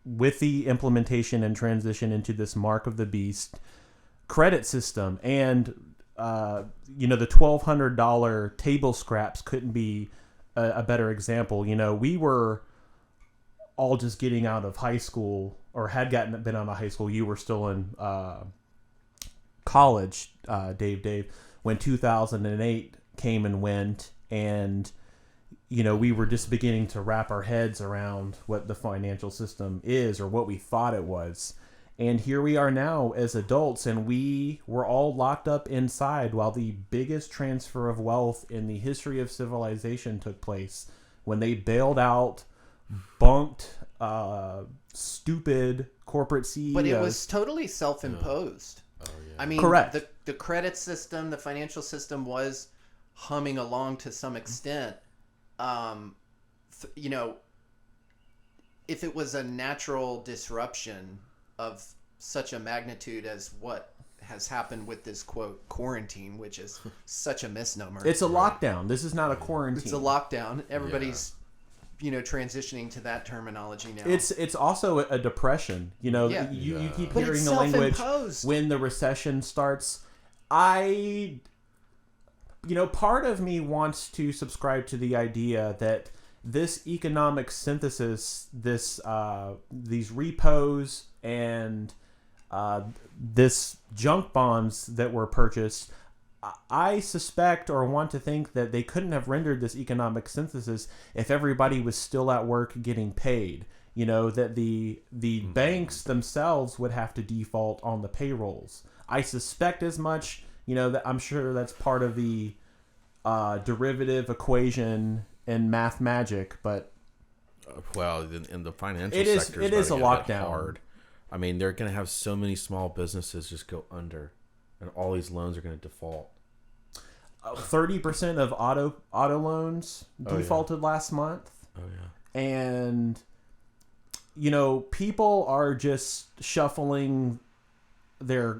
with the implementation and transition into this mark of the beast credit system, and the $1,200 table scraps couldn't be a better example. We were all just getting out of high school, or been out of high school. You were still in college, Dave, when 2008 came and went, and we were just beginning to wrap our heads around what the financial system is, or what we thought it was. And here we are now as adults, and we were all locked up inside while the biggest transfer of wealth in the history of civilization took place, when they bailed out bunked, stupid corporate CEOs. But it was totally self-imposed. Oh, yeah. I mean, correct. The credit system, the financial system was humming along to some extent. If it was a natural disruption of such a magnitude as what has happened with this quote quarantine, which is such a misnomer. It's a lockdown. This is not a quarantine. It's a lockdown. Everybody's transitioning to that terminology now. It's also a depression. You keep But hearing it's the language self-imposed. when the recession starts. Part of me wants to subscribe to the idea that this economic synthesis, these repos and this junk bonds that were purchased, I suspect or want to think that they couldn't have rendered this economic synthesis if everybody was still at work getting paid. That the banks themselves would have to default on the payrolls. I suspect as much. That I'm sure that's part of the derivative equation and math magic, but in the financial sector, it is a lockdown. Hard. I mean, they're going to have so many small businesses just go under, and all these loans are going to default. 30% of auto loans defaulted last month. Oh yeah, and people are just shuffling their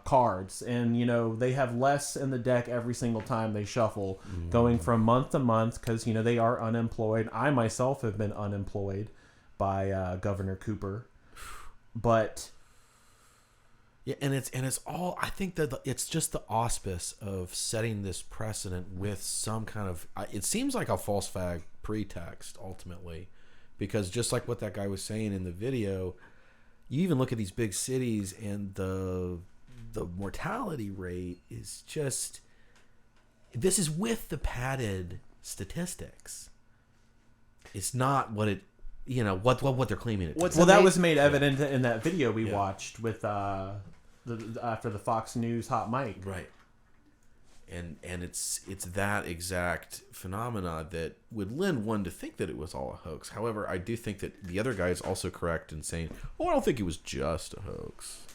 cards, and they have less in the deck every single time they shuffle, going from month to month, because they are unemployed. I myself have been unemployed by Governor Cooper, but yeah, and it's all, I think that it's just the auspice of setting this precedent with some kind of, it seems like a false flag pretext ultimately, because just like what that guy was saying in the video, you even look at these big cities, and the mortality rate is just, this is with the padded statistics. It's not what it, what they're claiming it. That was made evident in that video we watched with after the Fox News hot mic. Right. And it's that exact phenomena that would lend one to think that it was all a hoax. However, I do think that the other guy is also correct in saying, I don't think it was just a hoax.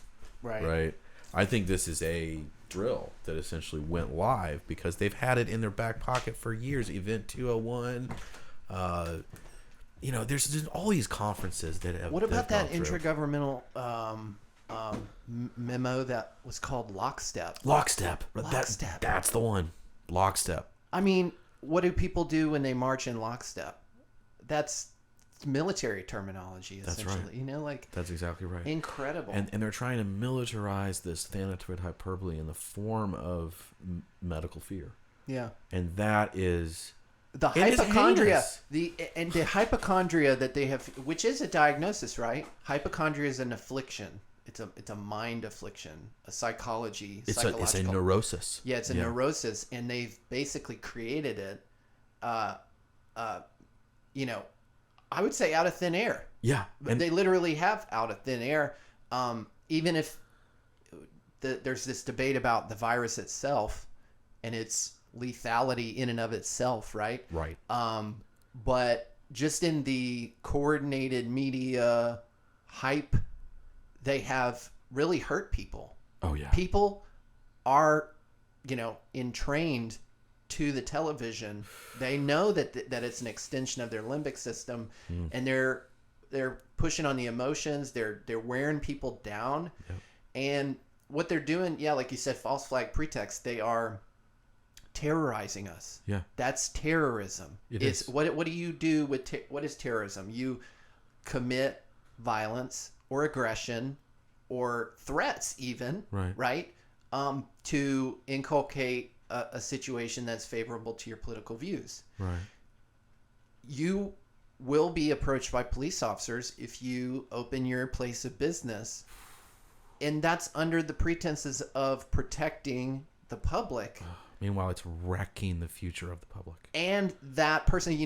Right. I think this is a drill that essentially went live because they've had it in their back pocket for years. Event 201. There's all these conferences that have. What about that intergovernmental memo that was called Lockstep? Lockstep. Lockstep. That's the one. Lockstep. I mean, what do people do when they march in lockstep? That's military terminology, essentially. That's right. That's exactly right. Incredible. And they're trying to militarize this Thanatoid hyperbole in the form of medical fear. Yeah. And that is the hypochondria. The hypochondria that they have, which is a diagnosis, right? Hypochondria is an affliction. It's a mind affliction, a psychology. It's a neurosis. Yeah, it's a neurosis, and they've basically created it. I would say out of thin air. Yeah, but they literally have out of thin air. Even if there's this debate about the virus itself and its lethality in and of itself, right? Right. But just in the coordinated media hype, they have really hurt people. Oh yeah. People are, entrained to the television. They know that it's an extension of their limbic system, and they're pushing on the emotions. They're wearing people down, and what they're doing, like you said, false flag pretext. They are terrorizing us. Yeah, that's terrorism. It is. What do you do with what is terrorism? You commit violence or aggression or threats even, right? To inculcate a situation that's favorable to your political views. Right. You will be approached by police officers if you open your place of business, and that's under the pretenses of protecting the public. Meanwhile, it's wrecking the future of the public. And that person,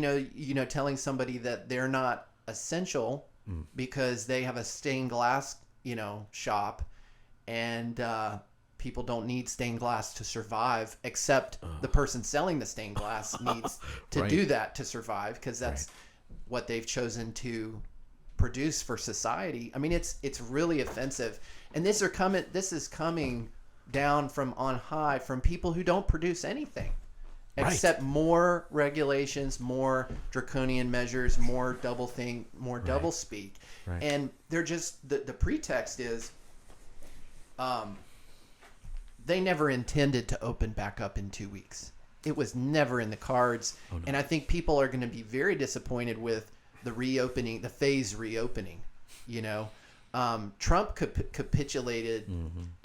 telling somebody that they're not essential because they have a stained glass, shop, and people don't need stained glass to survive, except the person selling the stained glass needs to do that to survive, because that's what they've chosen to produce for society. I mean, it's really offensive, and this is coming down from on high from people who don't produce anything except more regulations, more draconian measures, more double speak. And they're just the pretext is they never intended to open back up in 2 weeks. It was never in the cards. Oh, no. And I think people are going to be very disappointed with the reopening, the phase reopening. Trump capitulated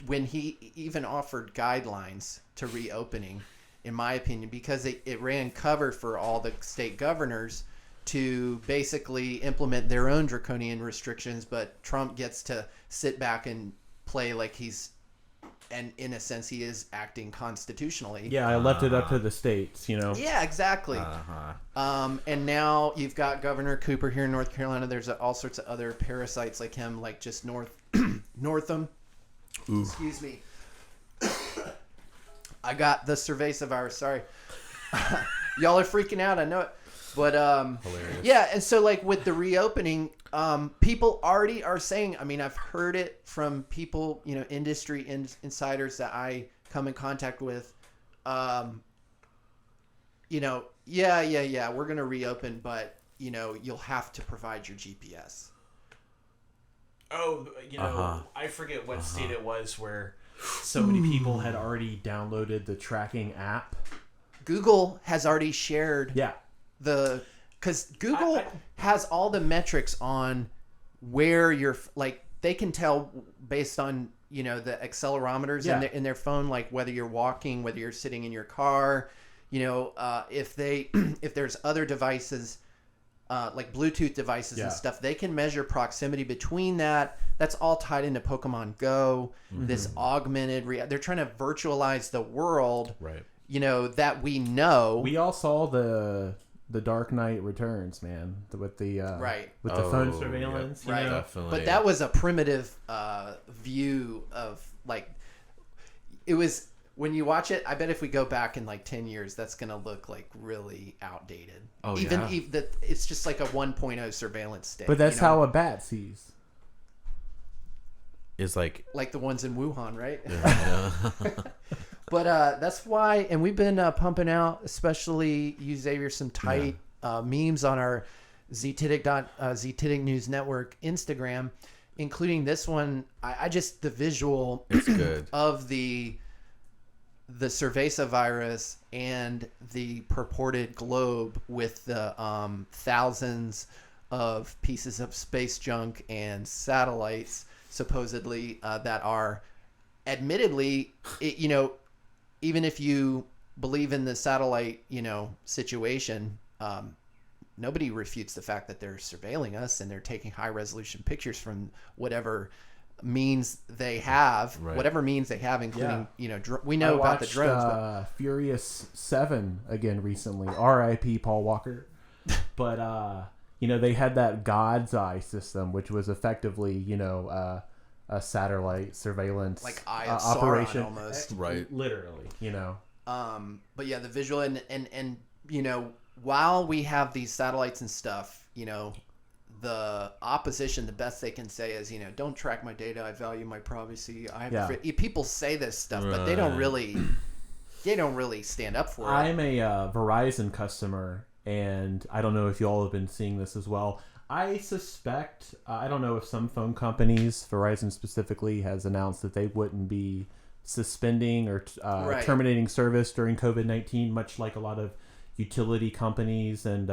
when he even offered guidelines to reopening, in my opinion, because it ran cover for all the state governors to basically implement their own draconian restrictions, but Trump gets to sit back and play like and in a sense he is acting constitutionally. Yeah, I left it up to the states, Yeah, exactly. And now you've got Governor Cooper here in North Carolina. There's all sorts of other parasites like him, like just Northam. Ooh. Excuse me. I got the Cerveza virus. Sorry. Y'all are freaking out. I know it. But hilarious. Yeah, and so like with the reopening, people already are saying, I mean, I've heard it from people, industry insiders that I come in contact with, yeah, we're going to reopen, but, you'll have to provide your GPS. Oh, I forget what state it was where so many people had already downloaded the tracking app. Google has already shared because Google has all the metrics on where you're, like, they can tell based on, the accelerometers in their phone, like whether you're walking, whether you're sitting in your car, if there's other devices, like Bluetooth devices and stuff, they can measure proximity between that. That's all tied into Pokemon Go, this augmented they're trying to virtualize the world, that we know. We all saw the Dark Knight Returns, man, with the with the phone surveillance, Definitely. But that was a primitive view of, like, it was, when you watch it, I bet if we go back in like 10 years, that's gonna look like really outdated. Even it's just like a 1.0 surveillance state. But that's how a bat sees. Is like the ones in Wuhan, right? Yeah. But that's why, and we've been pumping out, especially you, Xavier, some tight memes on our Zetetic.News network Instagram, including this one. I just, the visual of the Cerveza virus and the purported globe with the thousands of pieces of space junk and satellites supposedly that are admittedly, even if you believe in the satellite, situation, nobody refutes the fact that they're surveilling us and they're taking high resolution pictures from whatever means they have, including, we know about the drones. But Furious 7 again recently, R.I.P. Paul Walker. But, they had that God's Eye system, which was effectively, a satellite surveillance like Eye of operation Sauron almost, right? Literally, But yeah, the visual and while we have these satellites and stuff, the opposition, the best they can say is, don't track my data. I value my privacy. People say this stuff, but they don't really stand up for it. I'm a Verizon customer, and I don't know if you all have been seeing this as well. I suspect, I don't know if some phone companies, Verizon specifically, has announced that they wouldn't be suspending or terminating service during COVID-19, much like a lot of utility companies and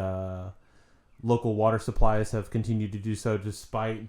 local water supplies have continued to do so despite